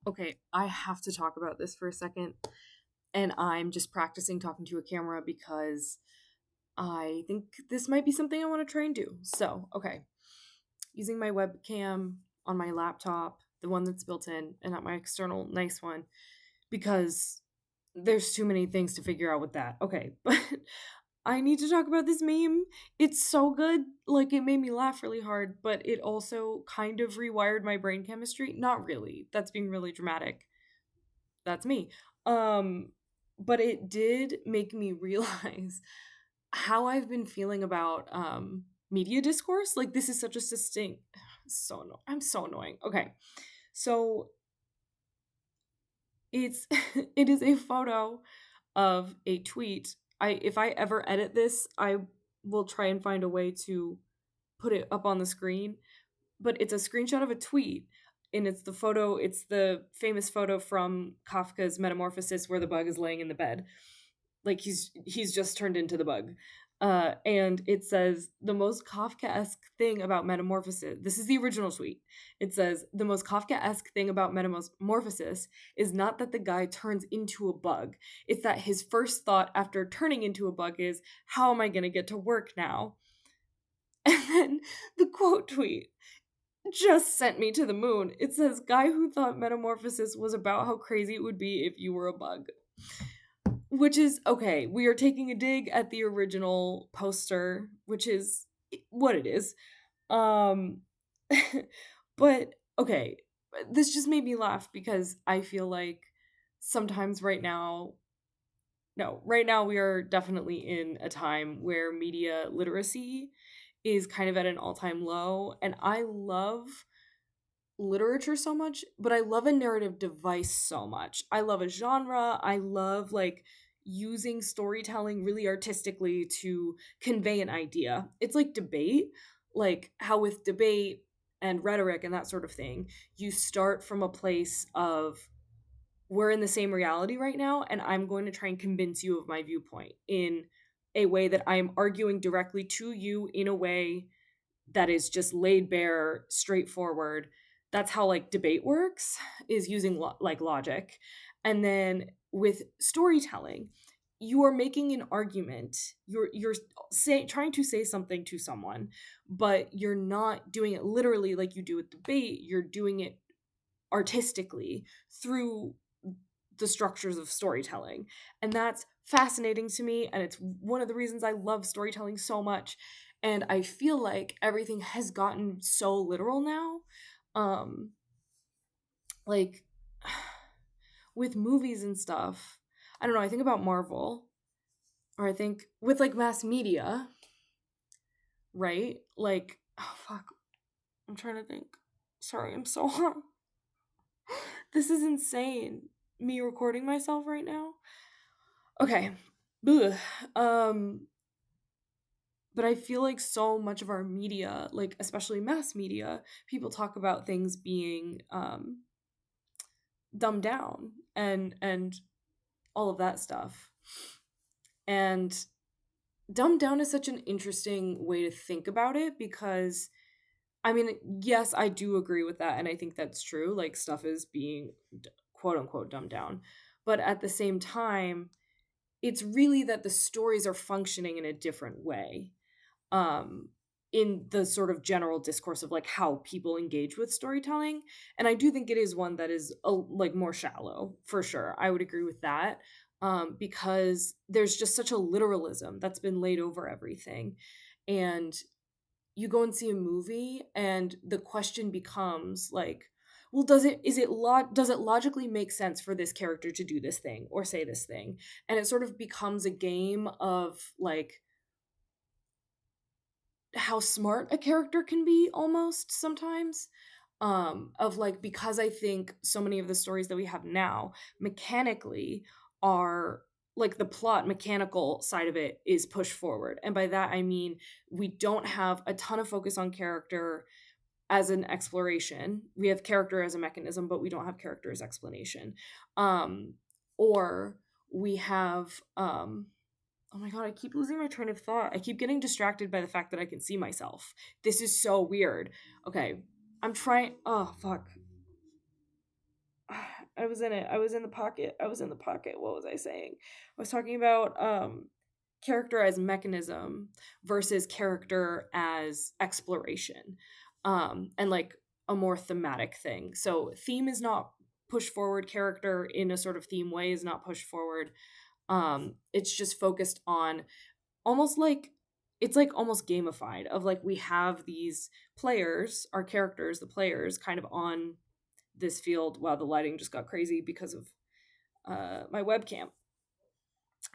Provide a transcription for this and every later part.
Okay, I have to talk about this for a second. And I'm just practicing talking to a camera because I think this might be something I want to try and do. So, okay, using my webcam on my laptop, the one that's built in, and not my external nice one, because there's too many things to figure out with that. Okay, but I need to talk about this meme. It's so good. Like, it made me laugh really hard, but it also kind of rewired my brain chemistry. Not really. That's being really dramatic. That's me. Um, but it did make me realize how I've been feeling about media discourse. Like, this is such a succinct. I'm so annoying. Okay, so it's it is a photo of a tweet. If I ever edit this, I will try and find a way to put it up on the screen. But it's a screenshot of a tweet, and it's the famous photo from Kafka's Metamorphosis where the bug is laying in the bed. Like he's just turned into the bug. And it says the most Kafkaesque thing about metamorphosis. This is the original tweet. It says the most Kafkaesque thing about metamorphosis is not that the guy turns into a bug. It's that his first thought after turning into a bug is, "How am I going to get to work now?" And then the quote tweet just sent me to the moon. It says, "Guy who thought metamorphosis was about how crazy it would be if you were a bug." Which is okay. We are taking a dig at the original poster, which is what it is. Um, but okay, this just made me laugh because I feel like sometimes right now we are definitely in a time where media literacy is kind of at an all-time low, and I love literature so much, but I love a narrative device so much. I love a genre. I love like using storytelling really artistically to convey an idea. It's like debate, like how with debate and rhetoric and that sort of thing, you start from a place of we're in the same reality right now, and I'm going to try and convince you of my viewpoint in a way that I am arguing directly to you in a way that is just laid bare, straightforward. That's how like debate works, is using like logic. And then with storytelling, you are making an argument. Trying to say something to someone, but you're not doing it literally like you do with debate. You're doing it artistically through the structures of storytelling. And that's fascinating to me. And it's one of the reasons I love storytelling so much. And I feel like everything has gotten so literal now. Um, like with movies and stuff. I don't know, I think about Marvel, or I think with like mass media, right? Like, oh fuck. I'm trying to think. Sorry, I'm so this is insane. Me recording myself right now. Okay. Ugh. But I feel like so much of our media, like especially mass media, people talk about things being dumbed down and all of that stuff. And dumbed down is such an interesting way to think about it because I mean, yes, I do agree with that and I think that's true. Like stuff is being quote unquote dumbed down. But at the same time, it's really that the stories are functioning in a different way. um in the sort of general discourse of like how people engage with storytelling, and I do think it is one that is like more shallow for sure. I would agree with that, because there's just such a literalism that's been laid over everything. And you go and see a movie and the question becomes like, well, does it logically make sense for this character to do this thing or say this thing? And it sort of becomes a game of like how smart a character can be almost sometimes, of like, because I think so many of the stories that we have now mechanically are like the plot mechanical side of it is pushed forward, and by that I mean we don't have a ton of focus on character as an exploration. We have character as a mechanism, but we don't have character as explanation. Or we have oh my god, I keep losing my train of thought. I keep getting distracted by the fact that I can see myself. This is so weird. Okay, I'm trying. Oh, fuck. I was in it. I was in the pocket. I was in the pocket. What was I saying? I was talking about character as mechanism versus character as exploration. And like a more thematic thing. So theme is not pushed forward, character in a sort of theme way is not pushed forward. It's just focused on almost like it's like almost gamified of like we have these players, our characters, the players kind of on this field. Wow, the lighting just got crazy because of my webcam.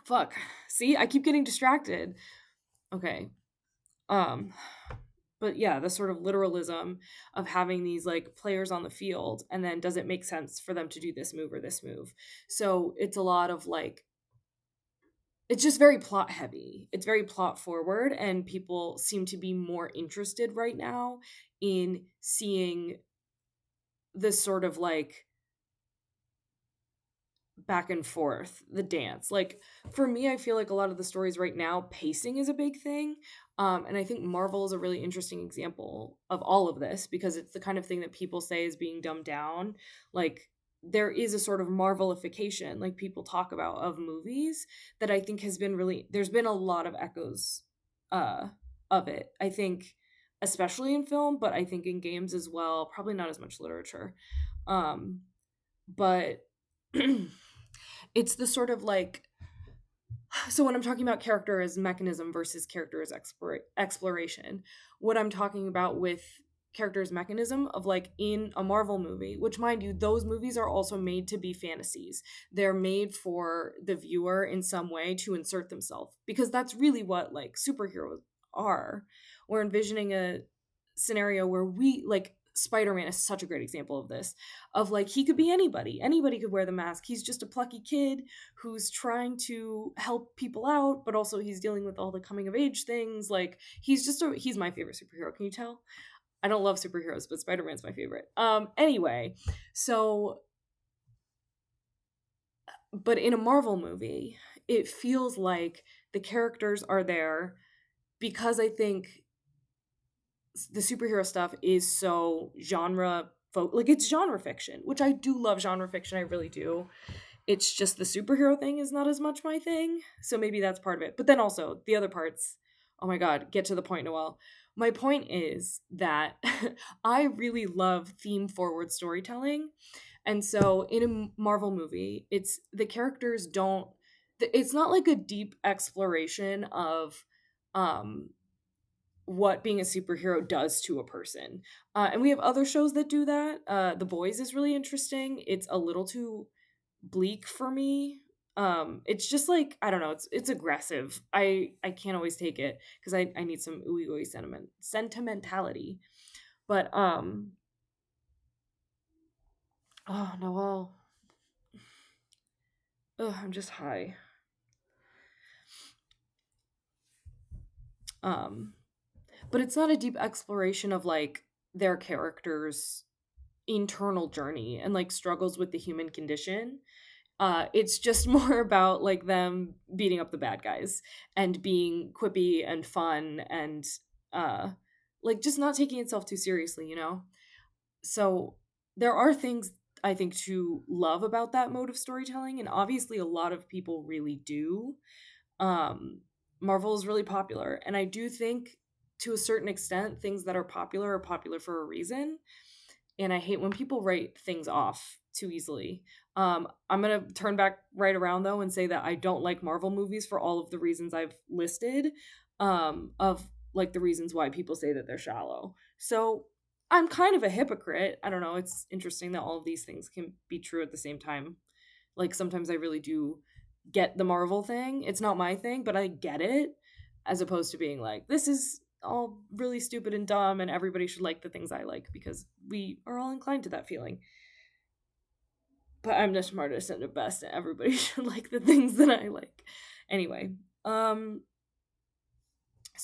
Fuck. See, I keep getting distracted. Okay. Um but yeah, the sort of literalism of having these like players on the field, and then does it make sense for them to do this move or this move? So it's a lot of like it's just very plot heavy. It's very plot forward, and people seem to be more interested right now in seeing this sort of like back and forth, the dance. Like for me, I feel like a lot of the stories right now, pacing is a big thing. And I think Marvel is a really interesting example of all of this because it's the kind of thing that people say is being dumbed down. Like there is a sort of Marvelification, like people talk about of movies that I think has been really there's been a lot of echoes uh of it. I think especially in film, but I think in games as well, probably not as much literature. But it's the sort of like so when I'm talking about character as mechanism versus character as exploration, what I'm talking about with character as mechanism of like in a Marvel movie, which mind you, those movies are also made to be fantasies. They're made for the viewer in some way to insert themselves because that's really what like superheroes are. We're envisioning a scenario where we like Spider-Man is such a great example of this. Of like he could be anybody. Anybody could wear the mask. He's just a plucky kid who's trying to help people out, but also he's dealing with all the coming of age things. Like he's my favorite superhero. Can you tell? I don't love superheroes, but Spider-Man's my favorite. Anyway, so but in a Marvel movie, it feels like the characters are there because I think the superhero stuff is so like it's genre fiction, which I do love genre fiction, I really do. It's just the superhero thing is not as much my thing, so maybe that's part of it. But then also the other parts, oh my god, get to the point, Noelle. My point is that I really love theme forward storytelling. And so in a Marvel movie, it's the characters don't it's not like a deep exploration of um what being a superhero does to a person. And we have other shows that do that. The Boys is really interesting. It's a little too bleak for me. It's just like I don't know. It's aggressive. I can't always take it because I need some ooey gooey sentimentality. But oh Noel, I'm just high. Um, but it's not a deep exploration of like their characters' internal journey and like struggles with the human condition. It's just more about like them beating up the bad guys and being quippy and fun and uh like just not taking itself too seriously, you know? So there are things I think to love about that mode of storytelling, and obviously a lot of people really do. Um Marvel is really popular, and I do think to a certain extent things that are popular for a reason, and I hate when people write things off too easily. I'm gonna turn back right around though and say that I don't like Marvel movies for all of the reasons I've listed, of like the reasons why people say that they're shallow. So I'm kind of a hypocrite. I don't know. It's interesting that all of these things can be true at the same time. Like sometimes I really do get the Marvel thing. It's not my thing, but I get it, as opposed to being like, this is all really stupid and dumb and everybody should like the things I like because we are all inclined to that feeling. But I'm the smartest and the best and everybody should like the things that I like. Anyway, so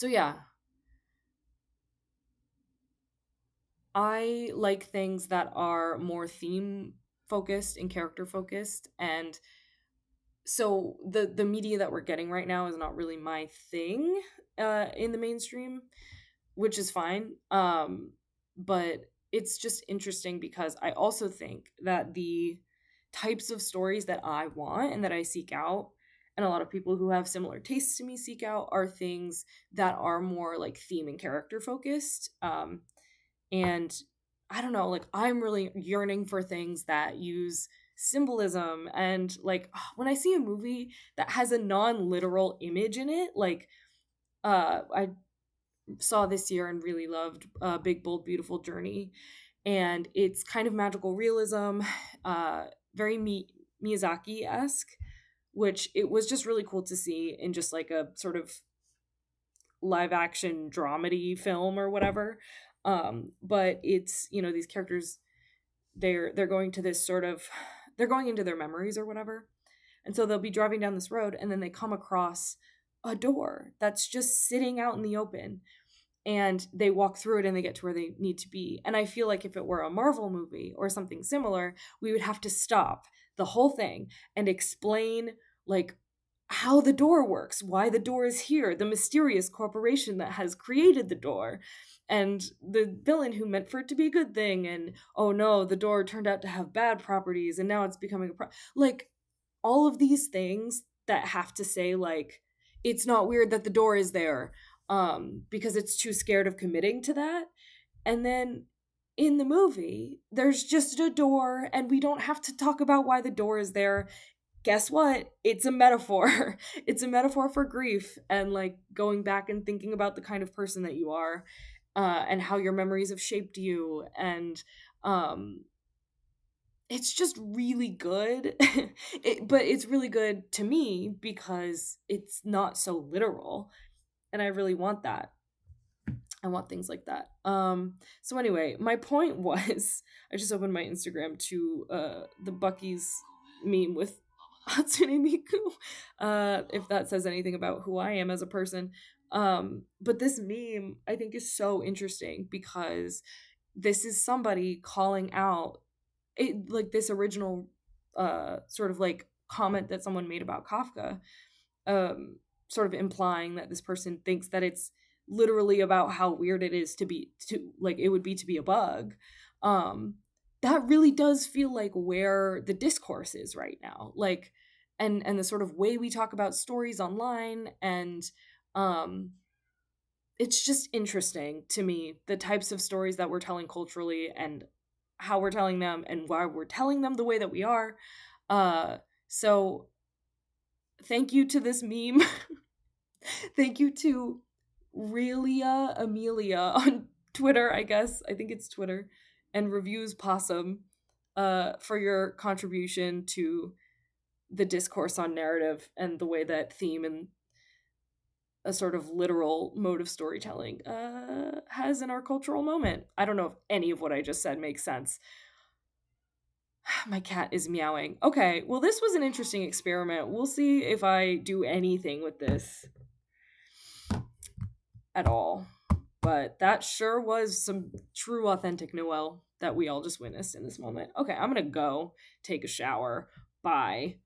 yeah. I like things that are more theme focused and character focused, and so the media that we're getting right now is not really my thing in the mainstream, which is fine. But it's just interesting because I also think that the types of stories that I want and that I seek out, and a lot of people who have similar tastes to me seek out, are things that are more like theme and character focused. And I don't know, like I'm really yearning for things that use symbolism, and like when I see a movie that has a non-literal image in it, like I saw this year and really loved Big Bold Beautiful Journey, and it's kind of magical realism, very Miyazaki-esque, which it was just really cool to see in just like a sort of live action dramedy film or whatever. But it's, you know, these characters, they're going to this sort of, they're going into their memories or whatever, and so they'll be driving down this road and then they come across a door that's just sitting out in the open, and they walk through it and they get to where they need to be. And I feel like if it were a Marvel movie or something similar, we would have to stop the whole thing and explain like how the door works, why the door is here, the mysterious corporation that has created the door, and the villain who meant for it to be a good thing, and oh no, the door turned out to have bad properties and now it's becoming like all of these things that have to say like it's not weird that the door is there, because it's too scared of committing to that. And then in the movie, there's just a door, and we don't have to talk about why the door is there. Guess what? It's a metaphor. It's a metaphor for grief and like going back and thinking about the kind of person that you are, and how your memories have shaped you. And it's just really good. But it's really good to me because it's not so literal. And I really want that. I want things like that. So anyway, my point was, I just opened my Instagram to the Bucky's meme with Hatsune Miku, if that says anything about who I am as a person. But this meme I think is so interesting because this is somebody calling out it, like this original sort of like comment that someone made about Kafka, sort of implying that this person thinks that it's literally about how weird it is to be, to like it would be to be a bug. That really does feel like where the discourse is right now, like, and the sort of way we talk about stories online. And it's just interesting to me, the types of stories that we're telling culturally and how we're telling them and why we're telling them the way that we are. So thank you to this meme. Thank you to Realia Amelia on Twitter, I guess. I think it's Twitter. And Reviews Possum, for your contribution to the discourse on narrative and the way that theme and a sort of literal mode of storytelling has in our cultural moment. I don't know if any of what I just said makes sense. My cat is meowing. Okay, well, this was an interesting experiment. We'll see if I do anything with this at all. But that sure was some true, authentic Noel that we all just witnessed in this moment. Okay, I'm gonna go take a shower. Bye.